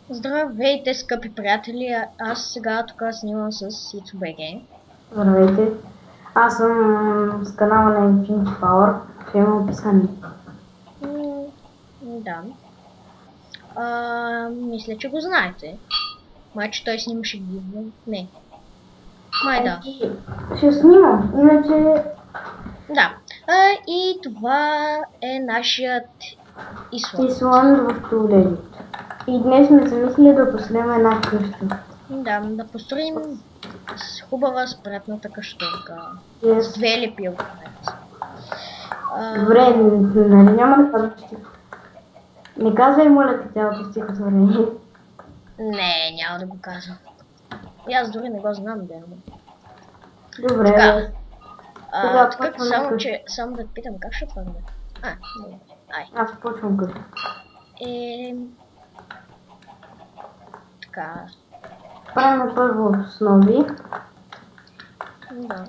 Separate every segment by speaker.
Speaker 1: Здравейте, скъпи приятели! Аз сега тук снимам с ItsBG.
Speaker 2: Здравейте, аз съм с канала на Infinity Power, ще има описание.
Speaker 1: Да. Мисля, че го знаете. Май, че той снимаше гивно. Не. Май да.
Speaker 2: Ще снимам, иначе
Speaker 1: Да. И това е нашият Исланд.
Speaker 2: Исланд в туалет. И днес сме замислили да построим една къща.
Speaker 1: Да построим с хубава спретната къщурка.
Speaker 2: Yes.
Speaker 1: С 2 лепилки.
Speaker 2: Добре, нали няма да казвам стих. Не казвай, моля те, цялото стихотворение.
Speaker 1: Не, няма да го казвам. И аз дори не го знам, да.
Speaker 2: Добре,
Speaker 1: Така.
Speaker 2: Така,
Speaker 1: само да те питам, как ще това бъде? Не.
Speaker 2: Аз почвам къща.
Speaker 1: Така.
Speaker 2: Правим първо основи.
Speaker 1: Да.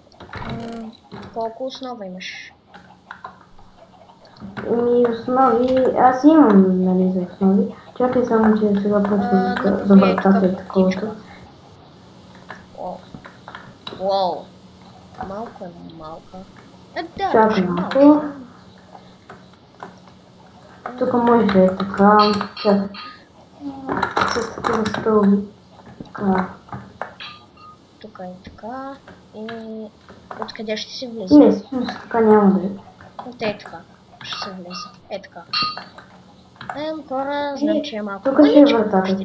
Speaker 1: Колко основа имаш?
Speaker 2: Основи, аз имам, нали, за основи. Чакай само, че сега почвам за вратата и такова.
Speaker 1: Уау. Малко е малка. Да,
Speaker 2: Чакай малко. Тук може да е така. Чакай. С такива стълби. Така.
Speaker 1: Тук е така. И откъде ще се влезе?
Speaker 2: Не, всъщност така няма да е.
Speaker 1: Е така. Ще се влезе. Е така. Хора, знам, че е малко.
Speaker 2: Тук ще е вратата.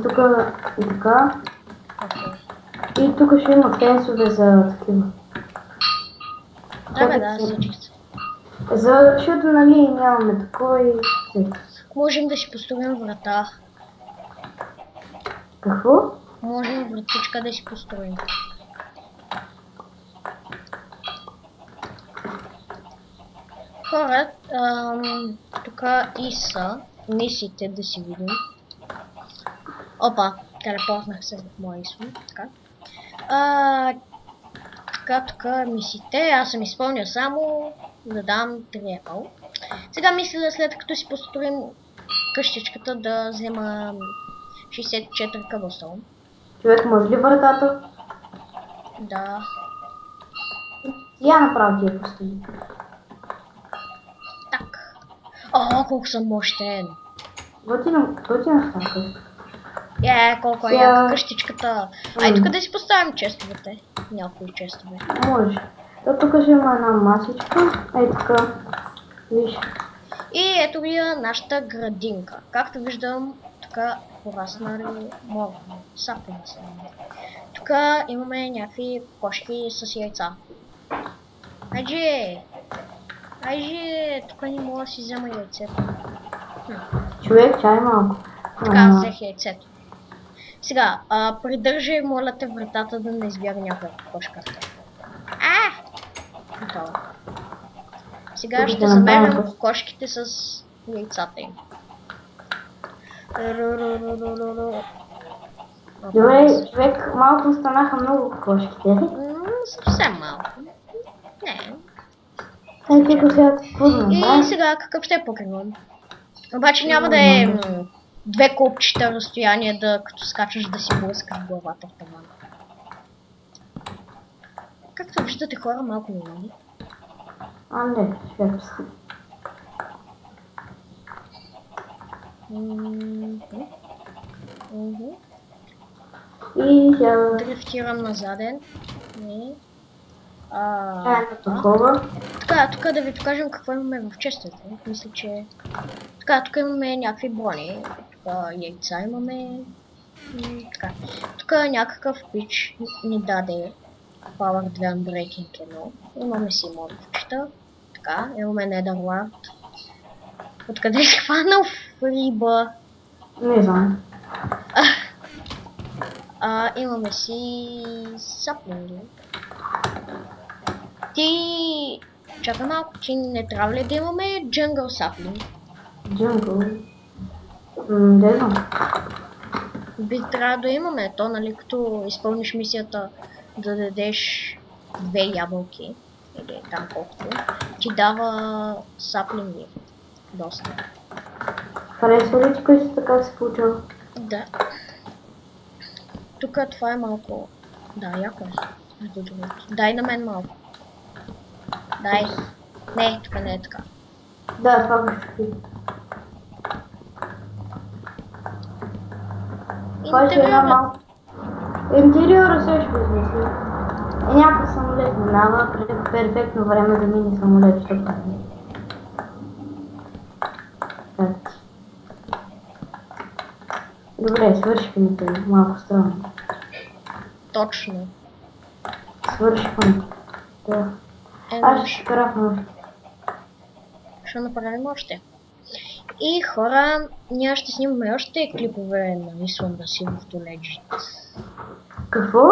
Speaker 2: Тук и така. И тук ще има фенсове за такива.
Speaker 1: Да, всички са.
Speaker 2: Защото, нали, нямаме такова и...
Speaker 1: Можем да си построим врата.
Speaker 2: Какво?
Speaker 1: Можем вратичка да си построим. Хора, тук и са мисите да си видим. Опа, телепортнах се в моя Исланд. Така. Тук мисите, аз съм изпълня само да дам 3 апъл. Сега мисля, след като си построим къщичката, да взема 64 къбълстоун.
Speaker 2: Човек, може ли вратата?
Speaker 1: Да.
Speaker 2: Я направо ти я постави.
Speaker 1: Так. Колко съм мощен.
Speaker 2: Готина стака.
Speaker 1: Колко е яка къщичката. Тук да си поставим честовете. Някои честове.
Speaker 2: Може. Тук ще има една масичка. Така. Виж.
Speaker 1: И ето ви нашата градинка. Както виждам, тук пораснали морни сапленци. Тук имаме някакви кошки с яйца. Айже, тук не мога да си взема яйцето.
Speaker 2: Човек, чай малко.
Speaker 1: Така, взех яйцето. Сега, придържай, моля те, вратата да не избяга някоя кошка. Готово. Сега ще замерям кошките с яйцата им.
Speaker 2: Добре, човек, малко останаха много кошките.
Speaker 1: Съвсем малко. Не.
Speaker 2: Тук сега
Speaker 1: И сега какъв ще е покривам? Обаче няма да е 2 копчета разстояние, като скачаш да си блъскаш главата в тавана. Както виждате, хора, малко не нали?
Speaker 2: Не, швепс. И сега...
Speaker 1: Дрифтирам на заден.
Speaker 2: Такова.
Speaker 1: Така, тук да ви покажем какво имаме в честите. Мисля, че... Така, тук имаме някакви брони. Тук яйца имаме. Така. Тук някакъв пич ни даде Power 2 Unbreaking 1. Имаме си модчета. Така, имаме Netherlord. Откъде е хванал Фриба?
Speaker 2: Не знам.
Speaker 1: Имаме си саплинги. Чакай малко, че не трябва ли да имаме Jungle Sapling?
Speaker 2: Jungle? Не знам.
Speaker 1: Би трябва да имаме то, нали, като изпълниш мисията да дадеш 2 ябълки, или там колкото, ти дава саплинги. Доста.
Speaker 2: Харесва ли ти къщата как се получава?
Speaker 1: Да. Тук това е малко... Да, яко е. Между другото. Дай на мен малко. Дай. Не, тук не е така.
Speaker 2: Да, това го ще пи. Това ще е една
Speaker 1: Интериорът.
Speaker 2: малко. Интериора също измисли. Е, някакъв самолет минава, перфектно време да мине самолет, защото не. Так. Добре, свършихме те, малко странно.
Speaker 1: Точно.
Speaker 2: Свършихме. Да. Аз ще карахме още.
Speaker 1: Ще направим още. И хора, ние ще снимаме още клипове на Исланда си в Legend.
Speaker 2: Какво?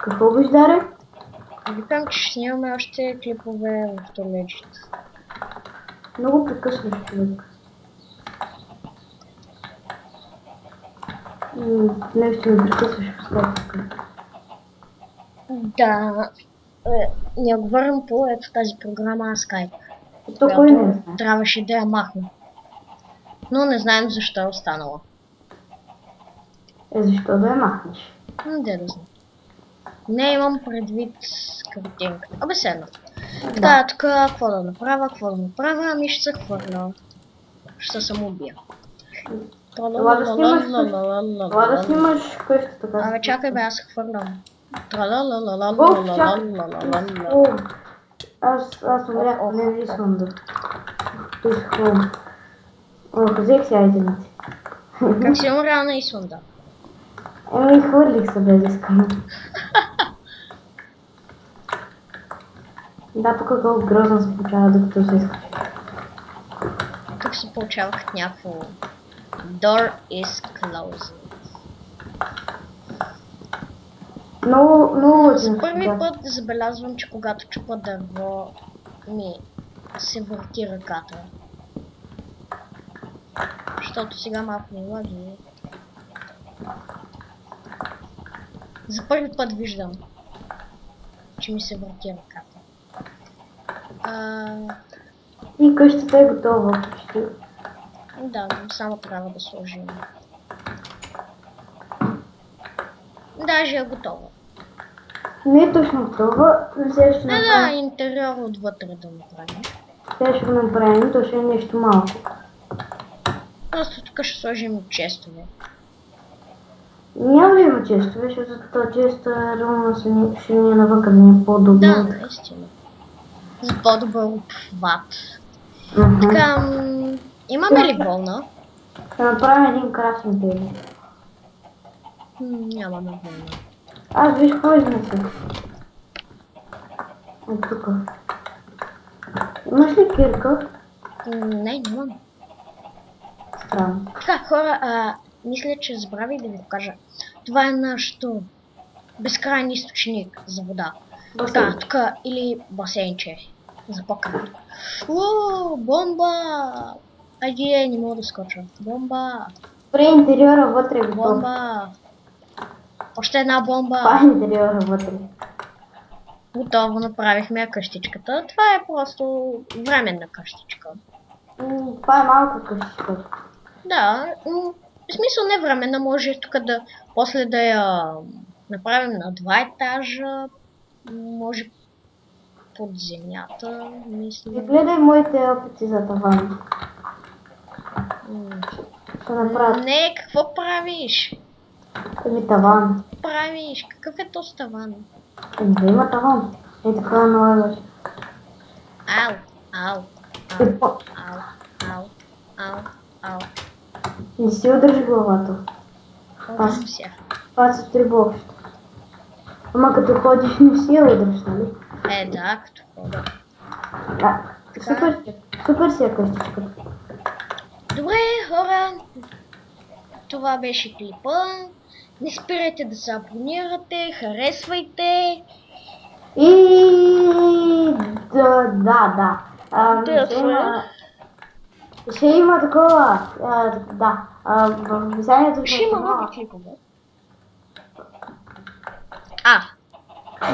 Speaker 2: Какво виждаре?
Speaker 1: Викам, че ще снимаме още клипове в Legend.
Speaker 2: Много прекъсваш, човек. Нещо ми прекъсваш в статика.
Speaker 1: Да, ние говорим по ето тази програма Skype.
Speaker 2: То кой не знае?
Speaker 1: Трябваше да я махна. Но не знаем защо е останала.
Speaker 2: Защо да я махнеш?
Speaker 1: Де да знам. Не имам предвид картинката. Абе седна.
Speaker 2: Да.
Speaker 1: Така, тук какво да направя, Ами ще се хвърля. Ще се самоубия.
Speaker 2: Това да снимаш къщата така.
Speaker 1: Абе чакай бе, аз се хвърлям.
Speaker 2: Ох, чакай. Аз умрях, не искам да. Той се хвърля. Ох, взех си айдените.
Speaker 1: Как си умрял на Исланда?
Speaker 2: Еми, хвърлих се без искане. Да, тук колко грозно се получава, докато се изкачи.
Speaker 1: Тук се получава като някакво... Door is closed.
Speaker 2: Много
Speaker 1: За
Speaker 2: лъчно.
Speaker 1: първи път забелязвам, че когато чупа дърво, ми се върти ръката. Защото сега малко ми лаги. За първи път виждам, че ми се върти ръката.
Speaker 2: И къщата е готова почти.
Speaker 1: Да, само трябва да сложим. Даже е готова.
Speaker 2: Не е точно готова, но сега ще
Speaker 1: Да,
Speaker 2: направим.
Speaker 1: интериор отвътре да направим.
Speaker 2: Сега ще го направим, то ще е нещо малко.
Speaker 1: Просто тук ще сложим честове.
Speaker 2: Няма да има честове, защото това често е ровно ще ни е навъка да ни е по-удобно.
Speaker 1: Да, наистина. За по-добър обхват. Така, имаме ли вълна?
Speaker 2: Ще направим един красен тейбъл.
Speaker 1: Нямаме вълна.
Speaker 2: Аз виж какво изнеса. От тук. Имаш ли кирка?
Speaker 1: Не, нямам.
Speaker 2: Странно.
Speaker 1: Така, хора, мисля, че забравих да ви покажа. Това е нашето безкрайен източник за вода. Така, тук или басейнче. За по-кратко. О, бомба! Айде, не мога да скоча. Бомба!
Speaker 2: При интериора вътре е готов.
Speaker 1: Бомба! Още една бомба!
Speaker 2: Това е интериора вътре.
Speaker 1: Готово, направихме къщичката. Това е просто временна къщичка.
Speaker 2: Това е малка къщичка.
Speaker 1: Да, в смисъл не временна, може тук да после да я направим на 2 етажа, може под земята, мисля.
Speaker 2: Гледай моите опити за таван. Ще направя.
Speaker 1: Не, какво правиш?
Speaker 2: Еми таван.
Speaker 1: Правиш? Какъв е този таван?
Speaker 2: Еми да има таван. Е така налагаш.
Speaker 1: Ау, ау, ау, ау, ау, ау.
Speaker 2: Не си удържи главата.
Speaker 1: Обръщам се.
Speaker 2: Това са 3 блокчета. Ама като ходиш не си я удръж, нали?
Speaker 1: Да, като хода.
Speaker 2: Да. Супер си е къщичката.
Speaker 1: Добре, хора. Това беше клипа. Не спирайте да се абонирате, харесвайте.
Speaker 2: И да. Ще има такова. Да. В описанието
Speaker 1: Ще има нови клипове.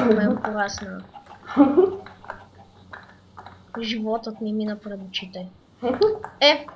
Speaker 1: Ме порасна. животът ми мина пред очите.
Speaker 2: Ето,
Speaker 1: Е,